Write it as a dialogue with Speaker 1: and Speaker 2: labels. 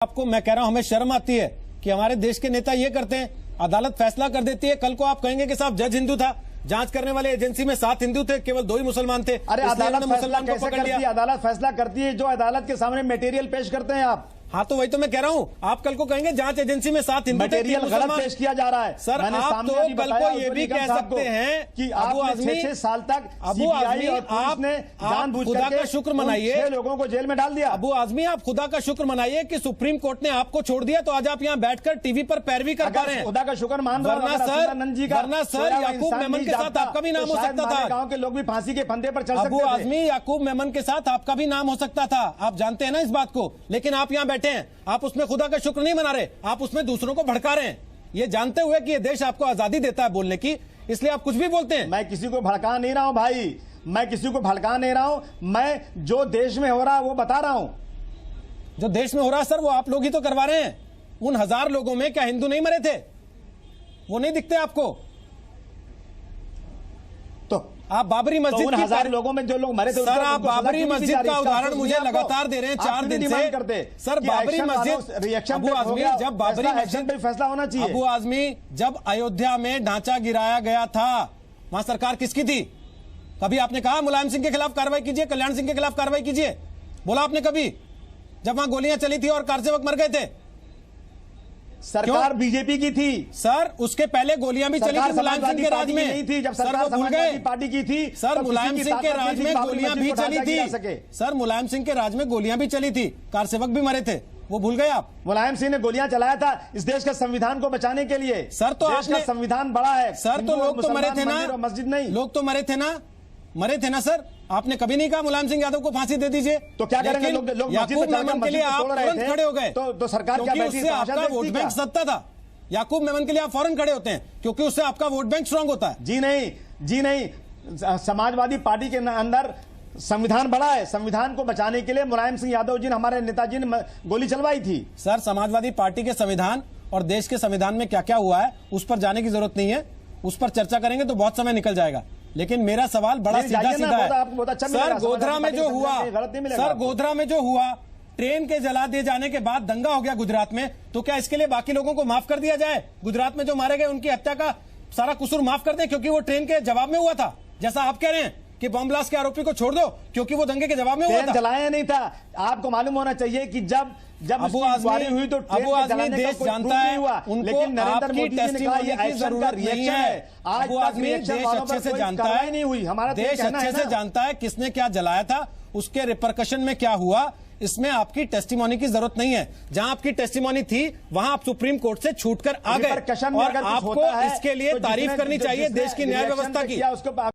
Speaker 1: आपको मैं कह रहा हूं, हमें शर्म आती है कि हमारे देश के नेता ये करते हैं। अदालत फैसला कर देती है, कल को आप कहेंगे कि साहब जज हिंदू था, जांच करने वाले एजेंसी में 7 हिंदू थे, केवल 2 ही मुसलमान थे।
Speaker 2: अरे अदालत फैसला कैसे करती है? अदालत फैसला करती है जो अदालत के सामने मटेरियल पेश करते हैं आप।
Speaker 1: हाँ, तो वही तो मैं कह रहा हूँ, आप कल को कहेंगे जांच एजेंसी में 7 हिंदू थे,
Speaker 2: मटेरियल गलत पेश किया जा रहा है।
Speaker 1: सर आप तो कल को ये भी कह सकते हैं
Speaker 2: कि अबू आजमी 6 साल तक
Speaker 1: अबू आजमी आपने खुदा का शुक्र मनाइए,
Speaker 2: 6 लोगों को जेल में डाल दिया।
Speaker 1: अबू आजमी आप खुदा का शुक्र मनाइए कि सुप्रीम कोर्ट ने आपको छोड़ दिया, तो आज आप यहाँ बैठकर टीवी पर पैरवी कर पा रहे हैं।
Speaker 2: खुदा का शुक्र मान रहा हूं।
Speaker 1: वरना सर याकूब मेमन के साथ आपका भी नाम हो सकता था।
Speaker 2: गांव के लोग भी फांसी के फंदे पर चढ़ सकते थे।
Speaker 1: अबू आजमी याकूब मेमन के साथ आपका भी नाम हो सकता था, आप जानते हैं ना इस बात को। लेकिन आप यहाँ बैठे हैं, आप उसमें खुदा का शुक्र नहीं मना रहे, आप उसमें दूसरों को भड़का रहे हैं, ये जानते हुए कि ये देश आपको आजादी देता है बोलने की, इसलिए आप कुछ भी बोलते हैं।
Speaker 2: मैं किसी को भड़का नहीं रहा हूं भाई, मैं किसी को भड़का नहीं रहा हूं। मैं जो देश में हो रहा है वो बता रहा हूं।
Speaker 1: जो देश में हो रहा है सर वो आप लोग ही तो करवा रहे हैं। उन 1000 लोगों में क्या हिंदू नहीं मरे थे? वो नहीं दिखते आपको?
Speaker 2: तो
Speaker 1: आप बाबरी मस्जिद
Speaker 2: उन 1000 लोगों में जो लोग मरे थे,
Speaker 1: सर आप बाबरी मस्जिद का उदाहरण मुझे लगातार दे रहे हैं 4 दिन से
Speaker 2: करते।
Speaker 1: सर बाबरी मस्जिद,
Speaker 2: रिएक्शन
Speaker 1: अबू आजमी जब बाबरी मस्जिद
Speaker 2: फैसला होना चाहिए।
Speaker 1: अबू आजमी जब अयोध्या में ढांचा गिराया गया था, वहां सरकार किसकी थी? कभी आपने कहा मुलायम सिंह के खिलाफ कार्रवाई कीजिए, कल्याण सिंह के खिलाफ कार्रवाई कीजिए? बोला आपने कभी? जब वहां गोलियां चली थी और कारसेवक मर गए थे,
Speaker 2: सरकार बीजेपी की थी
Speaker 1: सर। उसके पहले गोलियां भी चली थी मुलायम सिंह के राज में,
Speaker 2: नहीं थी। जब सरकार समाजवादी पार्टी की थी
Speaker 1: सर, मुलायम सिंह के राज में गोलियां भी चली थी सर, मुलायम सिंह के राज में गोलियां भी चली थी, कारसेवक भी मरे थे, वो भूल गए आप?
Speaker 2: मुलायम सिंह ने गोलियां चलाया था इस देश के संविधान को बचाने के लिए।
Speaker 1: सर तो
Speaker 2: देश का संविधान बड़ा है
Speaker 1: सर, तो लोग तो मरे थे ना,
Speaker 2: मस्जिद नहीं,
Speaker 1: लोग तो मरे थे ना सर। आपने कभी नहीं कहा मुलायम सिंह यादव को फांसी दे दीजिए?
Speaker 2: तो क्या करेंगे लोग?
Speaker 1: याकूब मेमन के लिए आप तुरंत खड़े हो गए,
Speaker 2: तो सरकार क्या बैठी?
Speaker 1: उससे आपका वोट बैंक सत्ता था। याकूब मेमन के लिए आप फौरन खड़े होते हैं क्योंकि उससे आपका वोट बैंक स्ट्रांग होता है।
Speaker 2: जी नहीं, समाजवादी पार्टी के अंदर संविधान बड़ा है। संविधान को बचाने के लिए मुलायम सिंह यादव जी ने, हमारे नेताजी ने गोली चलवाई थी।
Speaker 1: सर समाजवादी पार्टी के संविधान और देश के संविधान में क्या क्या हुआ है उस पर जाने की जरूरत नहीं है, उस पर चर्चा करेंगे तो बहुत समय निकल जाएगा। लेकिन मेरा सवाल बड़ा सीधा है सर, गोधरा में जो हुआ, ट्रेन के जला दिए जाने के बाद दंगा हो गया गुजरात में, तो क्या इसके लिए बाकी लोगों को माफ कर दिया जाए? गुजरात में जो मारे गए उनकी हत्या का सारा कसूर माफ कर दें क्योंकि वो ट्रेन के जवाब में हुआ था, जैसा आप कह रहे हैं कि बम ब्लास्ट के आरोपी को छोड़ दो क्योंकि वो दंगे के जवाब में हुआ था?
Speaker 2: जलाया नहीं था। आपको मालूम होना चाहिए कि जब
Speaker 1: अबू आजमी हुई तो अबू आजमी देश जानता है उनको आपकी टेस्टिमोनी की जरूरत नहीं है। अबू आजमी देश अच्छे से जानता है,
Speaker 2: नहीं हुई, हमारा
Speaker 1: देश अच्छे से जानता है किसने क्या जलाया था, उसके रिपरकशन में क्या हुआ। इसमें आपकी टेस्टिमोनी की जरूरत नहीं है। जहां आपकी टेस्टिमोनी थी वहां आप सुप्रीम कोर्ट से छूटकर आ गए, और आपको इसके लिए तारीफ करनी चाहिए देश की न्याय व्यवस्था की।